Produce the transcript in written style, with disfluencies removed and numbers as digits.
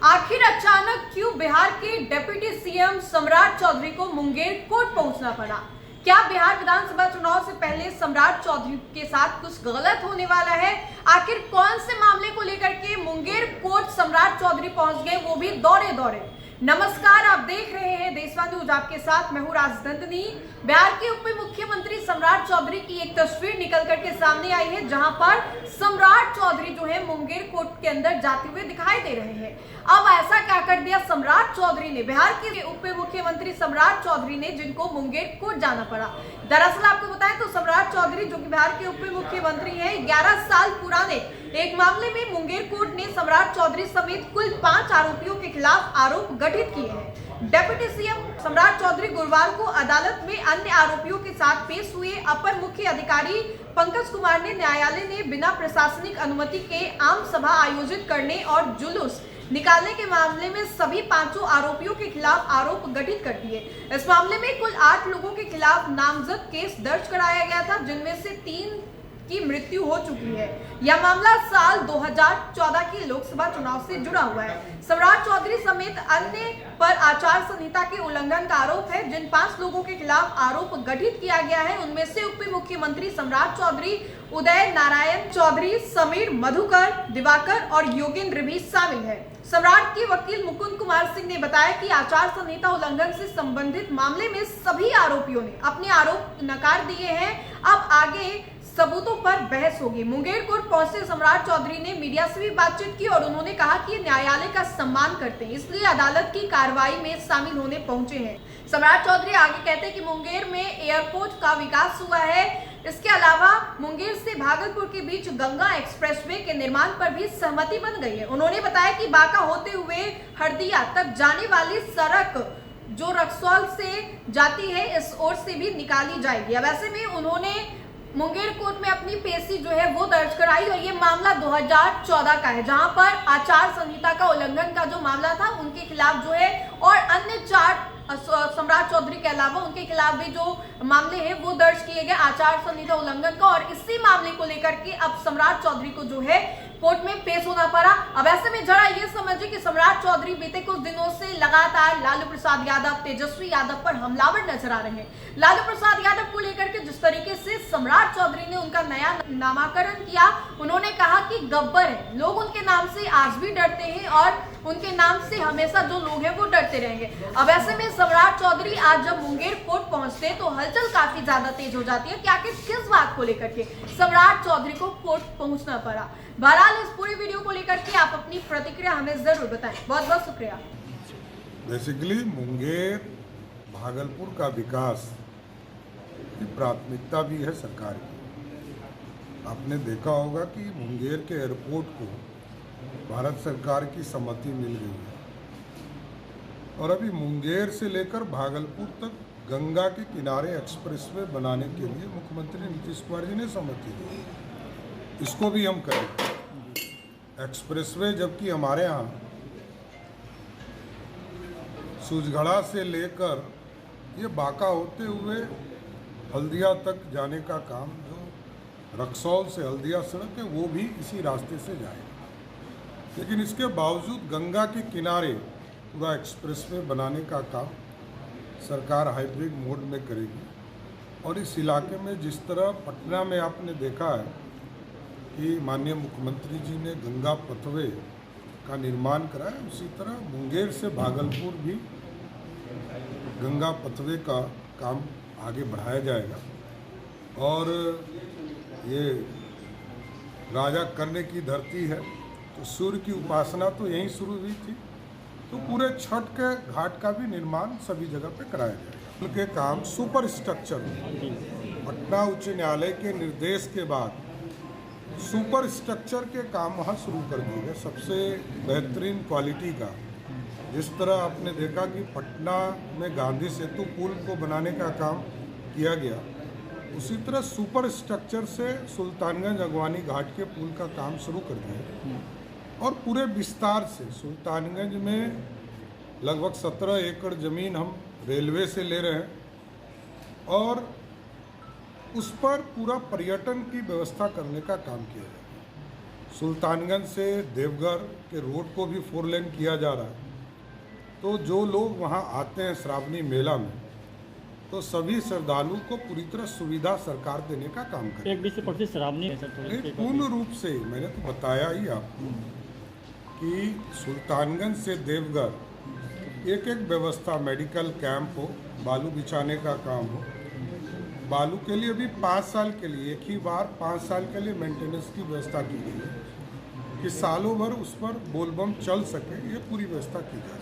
आखिर अचानक क्यों बिहार के डिप्टी सीएम सम्राट चौधरी को मुंगेर कोर्ट पहुंचना पड़ा? क्या बिहार विधानसभा चुनाव से पहले सम्राट चौधरी के साथ कुछ गलत होने वाला है? आखिर कौन से मामले को लेकर के मुंगेर कोर्ट सम्राट चौधरी पहुंच गए, वो भी दौड़े दौड़े। नमस्कार, आप देख रहे हैं देशवान न्यूज, आपके साथ मैं हूं राजनंदिनी। बिहार के उप मुख्यमंत्री सम्राट चौधरी की एक तस्वीर निकल करके सामने आई है, जहां पर सम्राट चौधरी जो है मुंगेर कोर्ट के अंदर जाते हुए दिखाई दे रहे हैं। अब ऐसा क्या कर दिया सम्राट चौधरी ने, बिहार के उप मुख्यमंत्री सम्राट चौधरी ने, जिनको मुंगेर कोर्ट जाना पड़ा? दरअसल आपको बताएं तो सम्राट चौधरी जो कि बिहार के उप मुख्यमंत्री हैं, 11 साल पुराने एक मामले में मुंगेर कोर्ट ने सम्राट चौधरी समेत कुल 5 आरोपियों के खिलाफ आरोप गठित किए हैं। डिप्टी सीएम सम्राट चौधरी गुरुवार को अदालत में अन्य आरोपियों के साथ पेश हुए। अपर मुख्य अधिकारी पंकज कुमार ने न्यायालय ने बिना प्रशासनिक अनुमति के आम सभा आयोजित करने और जुलूस निकालने के मामले में सभी 5 आरोपियों के खिलाफ आरोप गठित कर दिए। इस मामले में कुल 8 लोगों के खिलाफ नामजद केस दर्ज कराया गया था, जिनमें से 3 की मृत्यु हो चुकी है। यह मामला साल 2014 के लोकसभा चुनाव से जुड़ा हुआ है। सम्राट चौधरी समेत अन्य पर आचार संहिता के उल्लंघन का आरोप है। जिन 5 लोगों के खिलाफ आरोप गठित किया गया है, उनमें से उप मुख्यमंत्री सम्राट चौधरी, उदय नारायण चौधरी, समीर, मधुकर, दिवाकर और योगेंद्र भी शामिल है। सम्राट के वकील मुकुंद कुमार सिंह ने बताया कि आचार संहिता उल्लंघन से संबंधित मामले में सभी आरोपियों ने अपने आरोप नकार दिए हैं। अब आगे सबूतों पर बहस होगी। मुंगेर कोर्ट पहुंचे सम्राट चौधरी ने मीडिया से भी बातचीत की और उन्होंने कहा कि न्यायालय का सम्मान करते हैं, इसलिए अदालत की कार्रवाई में शामिल होने पहुंचे हैं। सम्राट चौधरी आगे कहते हैं कि मुंगेर में एयरपोर्ट का विकास हुआ है। इसके अलावा मुंगेर से भागलपुर के बीच गंगा एक्सप्रेसवे के निर्माण पर भी सहमति बन गई है। उन्होंने बताया कि बांका होते हुए हरदिया तक जाने वाली सड़क जो रक्सौल से जाती है, इस ओर से भी निकाली जाएगी। अब ऐसे में उन्होंने मुंगेर कोर्ट में अपनी पेशी जो है वो दर्ज कराई और ये मामला 2014 का है, जहां पर आचार संहिता का उल्लंघन का जो मामला था उनके खिलाफ जो है और अन्य 4 सम्राट चौधरी के अलावा उनके खिलाफ भी जो मामले हैं वो दर्ज किए गए आचार संहिता उल्लंघन का। और इसी मामले को लेकर के अब सम्राट चौधरी को जो है कोर्ट में पेश होना पड़ा। अब ऐसे में जरा ये समझिए कि सम्राट चौधरी बीते कुछ दिनों से लगातार लालू प्रसाद यादव, तेजस्वी यादव पर हमलावर नजर आ रहे हैं। लालू प्रसाद यादव को लेकर के जिस तरीके से सम्राट चौधरी ने उनका नया नामाकरण किया, उन्होंने कहा कि गब्बर है, लोग उनके नाम से आज भी डरते हैं और उनके नाम से हमेशा जो लोग हैं वो डरते रहेंगे। अब ऐसे में सम्राट चौधरी आज जब मुंगेर कोर्ट पहुंचते हैं तो हलचल काफी ज्यादा तेज हो जाती है कि आखिर किस बात को लेकर के सम्राट चौधरी को कोर्ट पहुंचना पड़ा। बहरहाल इस पूरी वीडियो को लेकर के आप अपनी प्रतिक्रिया हमें जरूर बताएं। बहुत बहुत शुक्रिया। बेसिकली मुंगेर भागलपुर का विकास की प्राथमिकता भी है सरकार की। आपने देखा होगा कि मुंगेर के एयरपोर्ट को भारत सरकार की सहमति मिल गई है और अभी मुंगेर से लेकर भागलपुर तक गंगा के किनारे एक्सप्रेसवे बनाने के लिए मुख्यमंत्री नीतीश कुमार जी ने सहमति दी। इसको भी हम करें एक्सप्रेसवे, जबकि हमारे यहाँ सूझगढ़ा से लेकर ये बांका होते हुए हल्दिया तक जाने का काम, जो रक्सौल से हल्दिया सड़क है, वो भी इसी रास्ते से जाएगा। लेकिन इसके बावजूद गंगा के किनारे पूरा एक्सप्रेसवे बनाने का काम सरकार हाइब्रिड मोड में करेगी। और इस इलाके में जिस तरह पटना में आपने देखा है कि माननीय मुख्यमंत्री जी ने गंगा पथवे का निर्माण कराया, उसी तरह मुंगेर से भागलपुर भी गंगा पथवे का काम आगे बढ़ाया जाएगा। और ये राजा करने की धरती है, तो सूर्य की उपासना तो यहीं शुरू हुई थी, तो पूरे छठ के घाट का भी निर्माण सभी जगह पे कराया जाएगा। उनके काम सुपर स्ट्रक्चर, पटना उच्च न्यायालय के निर्देश के बाद सुपर स्ट्रक्चर के काम वहाँ शुरू कर दिए गए, सबसे बेहतरीन क्वालिटी का। जिस तरह आपने देखा कि पटना में गांधी सेतु पुल को बनाने का काम किया गया, उसी तरह सुपर स्ट्रक्चर से सुल्तानगंज अगवानी घाट के पुल का काम शुरू कर दिया और पूरे विस्तार से सुल्तानगंज में लगभग 17 एकड़ ज़मीन हम रेलवे से ले रहे हैं और उस पर पूरा पर्यटन की व्यवस्था करने का काम किया जाएगा। सुल्तानगंज से देवघर के रोड को भी 4 लेन किया जा रहा है। तो जो लोग वहाँ आते हैं श्रावणी मेला में, तो सभी श्रद्धालु को पूरी तरह सुविधा सरकार देने का काम करे। एक 20% श्रावणी है सर, थोड़ी एक पूर्ण रूप से मैंने तो बताया ही आपको कि सुल्तानगंज से देवघर एक व्यवस्था, मेडिकल कैंप हो, बालू बिछाने का काम हो, बालू के लिए भी 5 साल के लिए एक ही बार 5 साल के लिए मेंटेनेंस की व्यवस्था की गई है कि सालों भर उस पर बोलबम चल सके, ये पूरी व्यवस्था की जाए।